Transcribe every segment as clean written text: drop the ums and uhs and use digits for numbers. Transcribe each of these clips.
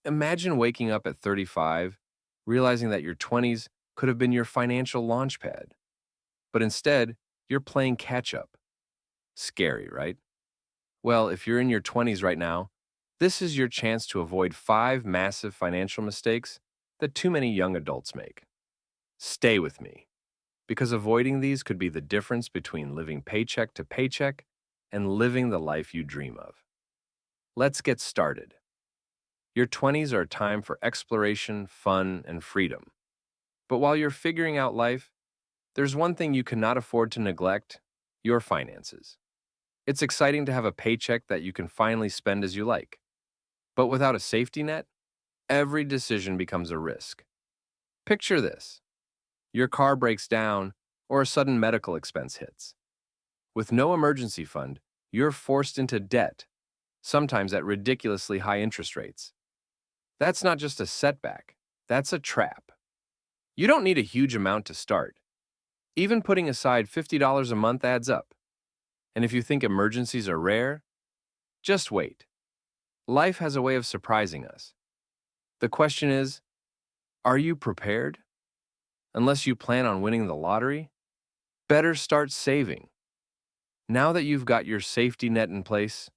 Imagine waking up at 35, realizing that your 20s could have been your financial launchpad, but instead, you're playing catch up. Scary, right? Well, if you're in your 20s right now, this is your chance to avoid 5 massive financial mistakes that too many young adults make. Stay with me, because avoiding these could be the difference between living paycheck to paycheck and living the life you dream of. Let's get started. Your 20s are a time for exploration, fun, and freedom. But while you're figuring out life, there's one thing you cannot afford to neglect: your finances. It's exciting to have a paycheck that you can finally spend as you like. But without a safety net, every decision becomes a risk. Picture this: your car breaks down or a sudden medical expense hits. With no emergency fund, you're forced into debt, sometimes at ridiculously high interest rates. That's not just a setback, that's a trap. You don't need a huge amount to start. Even putting aside $50 a month adds up. And if you think emergencies are rare, just wait. Life has a way of surprising us. The question is, are you prepared? Unless you plan on winning the lottery, better start saving. Now that you've got your safety net in place,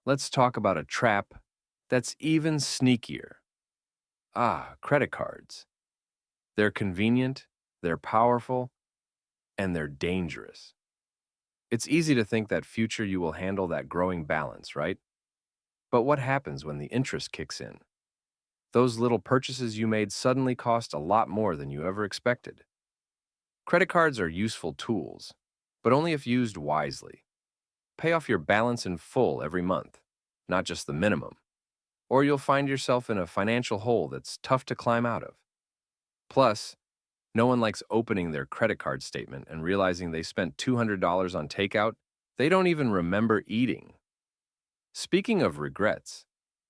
let's talk about a trap that's even sneakier. Credit cards. They're convenient, they're powerful, and they're dangerous. It's easy to think that future you will handle that growing balance, right? But what happens when the interest kicks in? Those little purchases you made suddenly cost a lot more than you ever expected. Credit cards are useful tools, but only if used wisely. Pay off your balance in full every month, not just the minimum, or you'll find yourself in a financial hole that's tough to climb out of. Plus, no one likes opening their credit card statement and realizing they spent $200 on takeout they don't even remember eating. Speaking of regrets,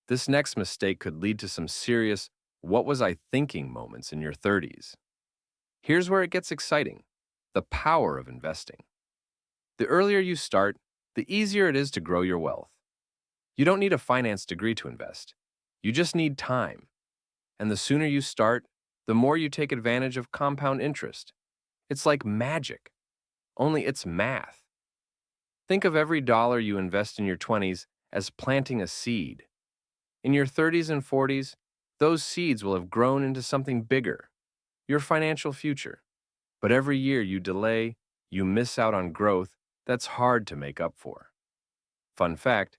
this next mistake could lead to some serious "what was I thinking" moments in your 30s. Here's where it gets exciting: the power of investing. The earlier you start, the easier it is to grow your wealth. You don't need a finance degree to invest. You just need time. And the sooner you start, the more you take advantage of compound interest. It's like magic, only it's math. Think of every dollar you invest in your 20s as planting a seed. In your 30s and 40s, those seeds will have grown into something bigger, your financial future. But every year you delay, you miss out on growth that's hard to make up for. Fun fact: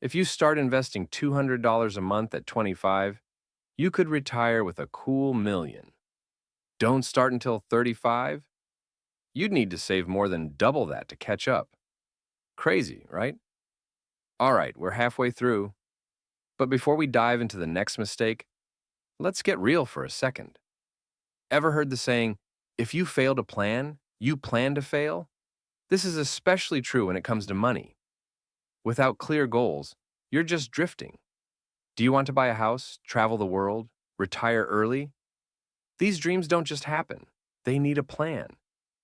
if you start investing $200 a month at 25, you could retire with a cool million. Don't start until 35? You'd need to save more than double that to catch up. Crazy, right? All right, we're halfway through. But before we dive into the next mistake, let's get real for a second. Ever heard the saying, if you fail to plan, you plan to fail? This is especially true when it comes to money. Without clear goals, you're just drifting. Do you want to buy a house, travel the world, retire early? These dreams don't just happen. They need a plan.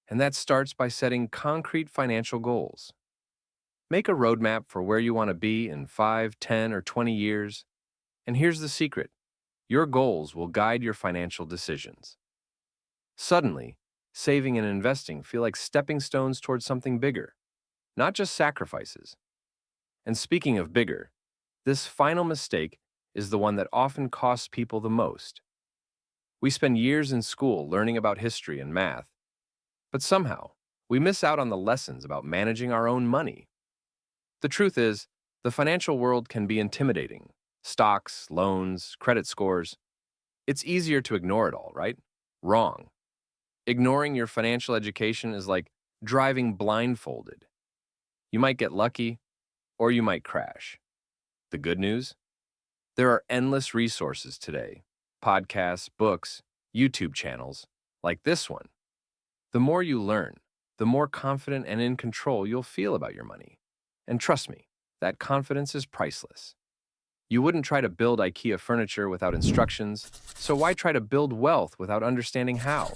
And that starts by setting concrete financial goals. Make a roadmap for where you want to be in 5, 10, or 20 years. And here's the secret: your goals will guide your financial decisions. Suddenly, saving and investing feel like stepping stones towards something bigger, not just sacrifices. And speaking of bigger, this final mistake is the one that often costs people the most. We spend years in school learning about history and math, but somehow we miss out on the lessons about managing our own money. The truth is, the financial world can be intimidating: stocks, loans, credit scores. It's easier to ignore it all, right? Wrong. Ignoring your financial education is like driving blindfolded. You might get lucky, or you might crash. The good news? There are endless resources today: podcasts, books, YouTube channels, like this one. The more you learn, the more confident and in control you'll feel about your money. And trust me, that confidence is priceless. You wouldn't try to build IKEA furniture without instructions, so why try to build wealth without understanding how?